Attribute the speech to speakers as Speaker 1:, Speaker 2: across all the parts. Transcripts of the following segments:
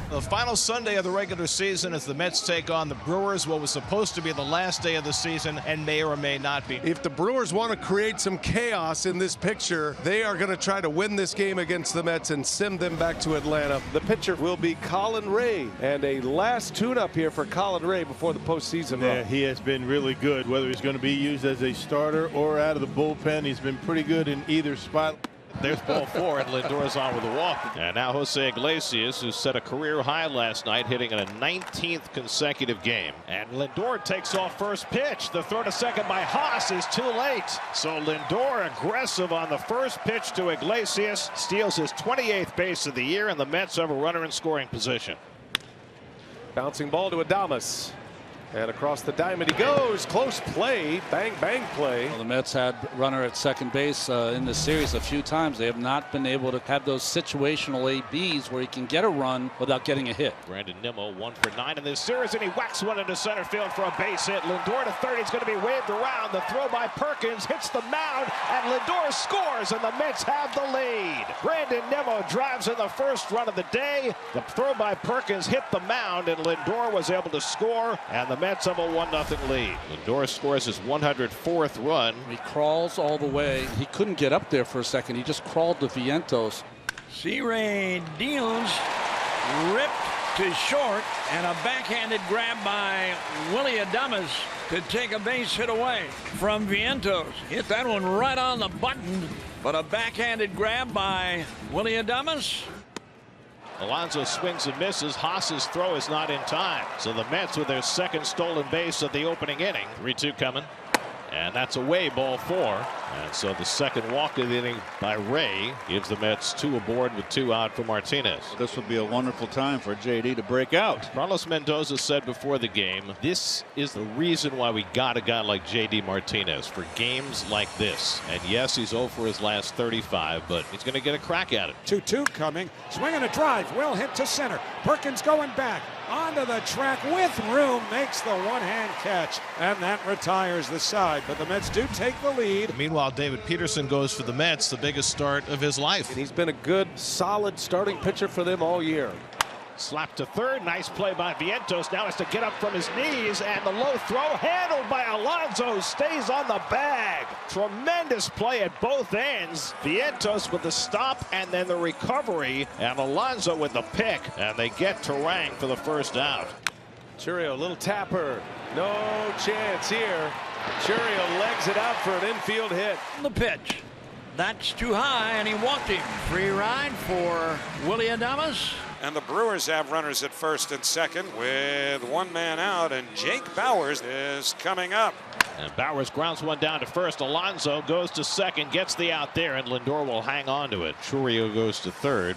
Speaker 1: The final Sunday of the regular season as the Mets take on the Brewers, what was supposed to be the last day of the season and may or may not be.
Speaker 2: If the Brewers want to create some chaos in this picture, they are going to try to win this game against the Mets and send them back to Atlanta.
Speaker 3: The pitcher will be Colin Ray, and a last tune-up here for Colin Ray before the postseason run.
Speaker 4: Yeah, he has been really good, whether he's going to be used as a starter or out of the bullpen. He's been pretty good in either spot.
Speaker 5: There's ball 4, and Lindor is on with a walk. And now Jose Iglesias, who set a career high last night, hitting in a 19th consecutive game. And Lindor takes off first pitch. The throw to second by Haas is too late. So Lindor aggressive on the first pitch to Iglesias, steals his 28th base of the year, and the Mets have a runner in scoring position.
Speaker 3: Bouncing ball to Adames. And across the diamond he goes. Close play. Bang, bang play.
Speaker 6: Well, the Mets had runner at second base in this series a few times. They have not been able to have those situational ABs where he can get a run without getting a hit.
Speaker 5: Brandon Nimmo 1 for 9 in this series, and he whacks one into center field for a base hit. Lindor to third. He's going to be waved around. The throw by Perkins hits the mound, and Lindor scores, and the Mets have the lead. Brandon Nimmo drives in the first run of the day. The throw by Perkins hit the mound, and Lindor was able to score, and the Mets have a 1-0 lead. Lindor scores his 104th run.
Speaker 6: He crawls all the way. He couldn't get up there for a second. He just crawled to Vientos.
Speaker 7: C-Ray deals, ripped to short, and a backhanded grab by Willie Adames to take a base hit away from Vientos. Hit that one right on the button, but a backhanded grab by Willie Adames.
Speaker 5: Alonso swings and misses. Haas's throw is not in time. So the Mets with their second stolen base of the opening inning. 3-2 coming. And that's away, ball 4. And so the second walk of the inning by Ray gives the Mets 2 aboard with 2 out for Martinez.
Speaker 4: This would be a wonderful time for JD to break out.
Speaker 5: Carlos Mendoza said before the game, this is the reason why we got a guy like JD Martinez for games like this. And yes, he's 0 for his last 35, but he's going to get a crack at it.
Speaker 8: 2-2 coming. Swinging a drive. Will hit to center. Perkins going back. Onto the track with room. Makes the one-hand catch. And that retires the side. But the Mets do take the lead.
Speaker 1: Meanwhile, David Peterson goes for the Mets, the biggest start of his life.
Speaker 3: And he's been a good, solid starting pitcher for them all year.
Speaker 5: Slap to third. Nice play by Vientos. Now has to get up from his knees, and the low throw handled by Alonso stays on the bag. Tremendous play at both ends. Vientos with the stop and then the recovery, and Alonso with the pick, and they get Terang for the first out.
Speaker 3: Churio, little tapper. No chance here. Churio legs it out for an infield hit.
Speaker 7: The pitch. That's too high, and he walked him. Free ride for Willie Adames.
Speaker 9: And the Brewers have runners at first and second with 1 man out, and Jake Bauers is coming up.
Speaker 5: And Bauers grounds one down to first. Alonso goes to second, gets the out there, and Lindor will hang on to it. Churio goes to third.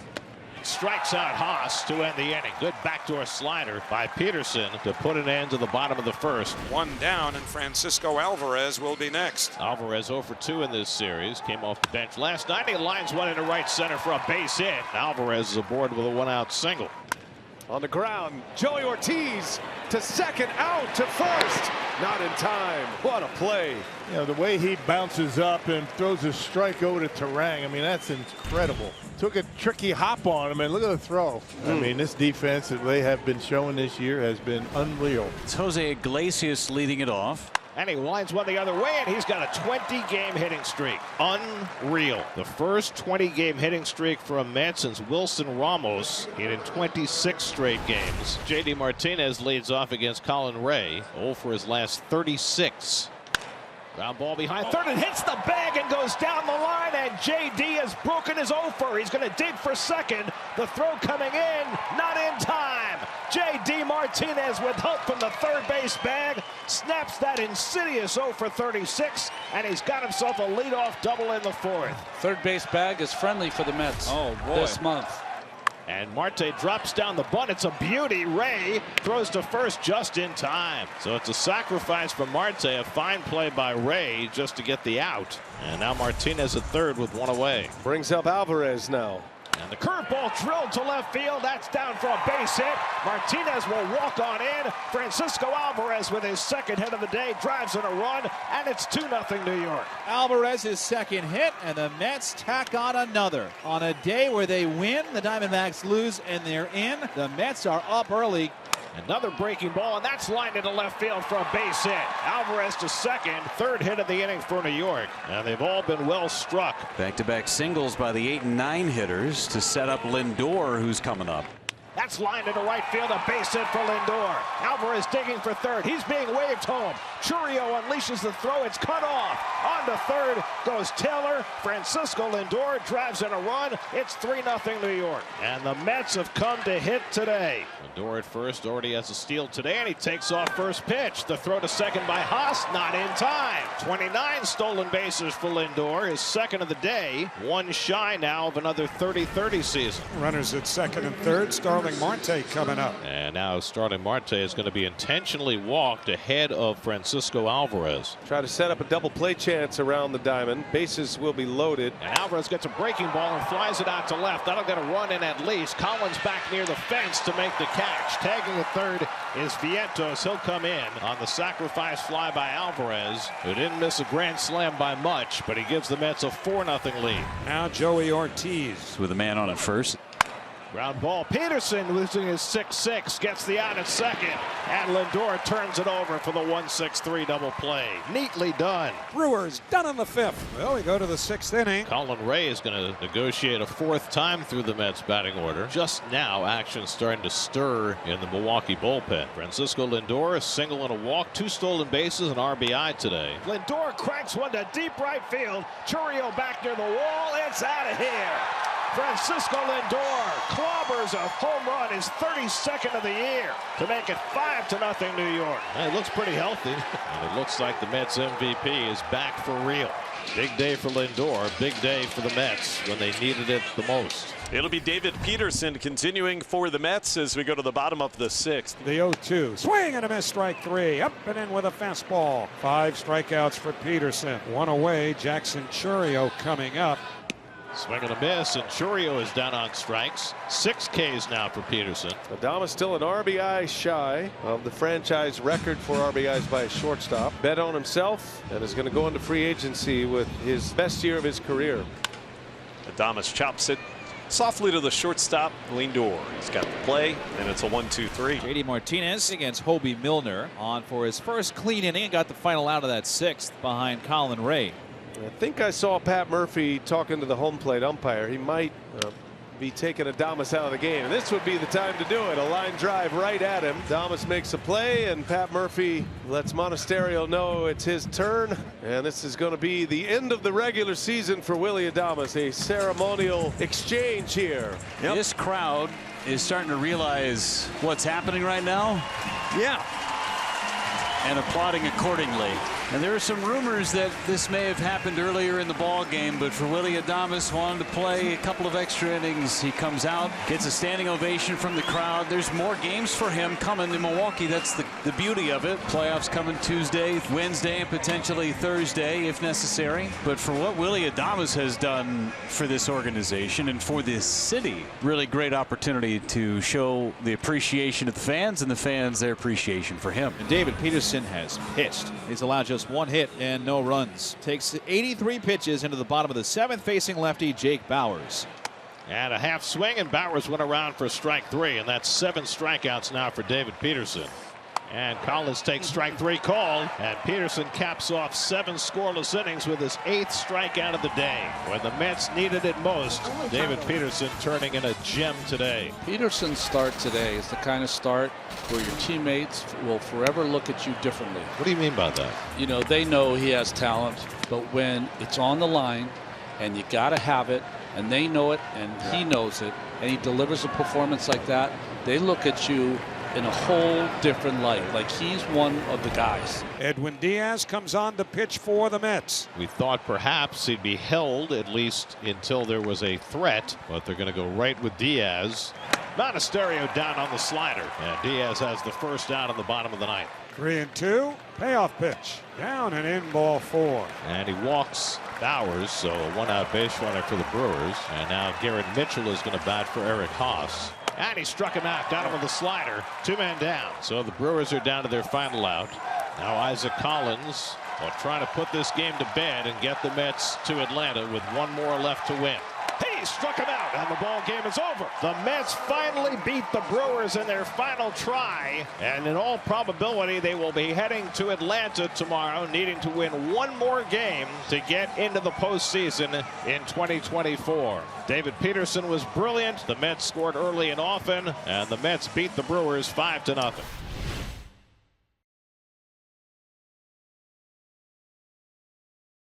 Speaker 5: Strikes out Haas to end the inning. Good backdoor slider by Peterson to put an end to the bottom of the first.
Speaker 9: 1 down, and Francisco Alvarez will be next.
Speaker 5: Alvarez 0 for 2 in this series. Came off the bench last night. He lines one into right center for a base hit. Alvarez is aboard with a 1-out single.
Speaker 3: On the ground, Joey Ortiz to second, out to first. Not in time. What a play.
Speaker 4: You know, the way he bounces up and throws a strike over to Terang, I mean, that's incredible. Took a tricky hop on him, and look at the throw. I mean, this defense that they have been showing this year has been unreal.
Speaker 10: It's Jose Iglesias leading it off.
Speaker 5: And he lines one the other way, and he's got a 20-game hitting streak. Unreal. The first 20-game hitting streak for a Met since Wilson Ramos hit in 26 straight games. JD Martinez leads off against Colin Ray, 0 for his last 36. Ground ball behind third and hits the bag and goes down the line, and JD has broken his offer. He's going to dig for second. The throw coming in, not in time. JD Martinez with help from the third base bag snaps that insidious 0 for 36, and he's got himself a leadoff double in the fourth.
Speaker 6: Third base bag is friendly for the Mets this month.
Speaker 5: And Marte drops down the bunt. It's a beauty. Ray throws to first just in time. So it's a sacrifice for Marte. A fine play by Ray just to get the out. And now Martinez at third with 1 away.
Speaker 3: Brings up Alvarez now.
Speaker 5: And the curveball drilled to left field. That's down for a base hit. Martinez will walk on in. Francisco Alvarez with his second hit of the day drives in a run, and it's 2-0 New York.
Speaker 11: Alvarez's second hit, and the Mets tack on another. On a day where they win, the Diamondbacks lose, and they're in. The Mets are up early.
Speaker 5: Another breaking ball, and that's lined into left field for a base hit. Alvarez to second, third hit of the inning for New York, and they've all been well struck.
Speaker 10: Back-to-back singles by the 8 and 9 hitters to set up Lindor, who's coming up.
Speaker 5: That's lined into right field, a base hit for Lindor. Alvarez digging for third. He's being waved home. Chourio unleashes the throw. It's cut off. On to third goes Taylor. Francisco Lindor drives in a run. It's 3-0 New York. And the Mets have come to hit today. Lindor at first already has a steal today, and he takes off first pitch. The throw to second by Haas, not in time. 29 stolen bases for Lindor, his second of the day. One shy now of another 30-30 season.
Speaker 8: Runners at second and third. Starling Marte coming up.
Speaker 5: And now Starling Marte is going to be intentionally walked ahead of Francisco Alvarez.
Speaker 2: Try to set up a double play chance around the diamond. Bases will be loaded.
Speaker 5: And Alvarez gets a breaking ball and flies it out to left. That'll get a run in at least. Collins back near the fence to make the catch. Tagging the third is Vientos. He'll come in on the sacrifice fly by Alvarez, who didn't miss a grand slam by much, but he gives the Mets a 4-0 lead.
Speaker 8: Now Joey Ortiz
Speaker 10: With a man on at first.
Speaker 5: Ground ball. Peterson losing his 6-6 gets the out at second, and Lindor turns it over for the 1-6-3 double play. Neatly done.
Speaker 8: Brewers done in the fifth. Well, we go to the sixth inning.
Speaker 5: Colin Ray is going to negotiate a fourth time through the Mets batting order. Just now action starting to stir in the Milwaukee bullpen. Francisco Lindor, a single and a walk, 2 stolen bases, and RBI today. Lindor cranks one to deep right field. Chourio back near the wall. It's out of here. Francisco Lindor clobbers a home run, his 32nd of the year, to make it 5-0 New York. It looks pretty healthy. And it looks like the Mets MVP is back for real. Big day for Lindor, big day for the Mets when they needed it the most.
Speaker 12: It'll be David Peterson continuing for the Mets as we go to the bottom of the 6th.
Speaker 8: The 0-2. Swing and a miss, strike 3. Up and in with a fastball. 5 strikeouts for Peterson. 1 away. Jackson Chourio coming up.
Speaker 5: Swing and a miss, and Chourio is down on strikes. 6 Ks now for Peterson.
Speaker 2: Adames still an RBI shy of the franchise record for RBIs by a shortstop. Bet on himself and is going to go into free agency with his best year of his career.
Speaker 12: Adames chops it softly to the shortstop, Lindor. He's got the play, and it's a 1-2-3.
Speaker 11: JD Martinez against Hobie Milner on for his first clean inning and got the final out of that 6th behind Colin Ray.
Speaker 2: I think I saw Pat Murphy talking to the home plate umpire. He might be taking Adames out of the game. And this would be the time to do it. A line drive right at him. Adames makes a play, and Pat Murphy lets Monasterio know it's his turn. And this is going to be the end of the regular season for Willy Adames. A ceremonial exchange here.
Speaker 10: Yep. This crowd is starting to realize what's happening right now.
Speaker 7: Yeah.
Speaker 10: And applauding accordingly. And there are some rumors that this may have happened earlier in the ball game, but for Willy Adames, wanting to play a couple of extra innings, he comes out, gets a standing ovation from the crowd. There's more games for him coming in Milwaukee. That's the beauty of it. Playoffs coming Tuesday, Wednesday, and potentially Thursday if necessary. But for what Willy Adames has done for this organization and for this city, really great opportunity to show the appreciation of the fans and the fans their appreciation for him.
Speaker 11: And David Peterson has pitched. He's allowed just 1 hit and no runs. Takes 83 pitches into the bottom of the 7th, facing lefty Jake Bauers.
Speaker 5: And a half swing, and Bauers went around for strike 3, and that's 7 strikeouts now for David Peterson. And Collins takes strike 3 call, and Peterson caps off 7 scoreless innings with his 8th strikeout of the day. When the Mets needed it most, David Peterson turning in a gem today.
Speaker 6: Peterson's start today is the kind of start where your teammates will forever look at you differently.
Speaker 5: What do you mean by that?
Speaker 6: You know, they know he has talent, but when it's on the line and you got to have it, and they know it and he knows it, and he delivers a performance like that, they look at you in a whole different light, like he's one of the guys.
Speaker 8: Edwin Diaz comes on to pitch for the Mets.
Speaker 5: We thought perhaps he'd be held at least until there was a threat, but they're going to go right with Diaz. Monasterio down on the slider, and Diaz has the first out in the bottom of the 9th.
Speaker 8: 3-2. Payoff pitch. Down and in, ball 4.
Speaker 5: And he walks Bowers, so a one-out base runner for the Brewers. And now Garrett Mitchell is going to bat for Eric Haas. And he struck him out, got him with a slider. 2 men down. So the Brewers are down to their final out. Now Isaac Collins will try to put this game to bed and get the Mets to Atlanta with 1 more left to win. He struck him out, and the ball game is over. The Mets finally beat the Brewers in their final try, and in all probability, they will be heading to Atlanta tomorrow, needing to win 1 more game to get into the postseason in 2024. David Peterson was brilliant. The Mets scored early and often, and the Mets beat the Brewers 5-0.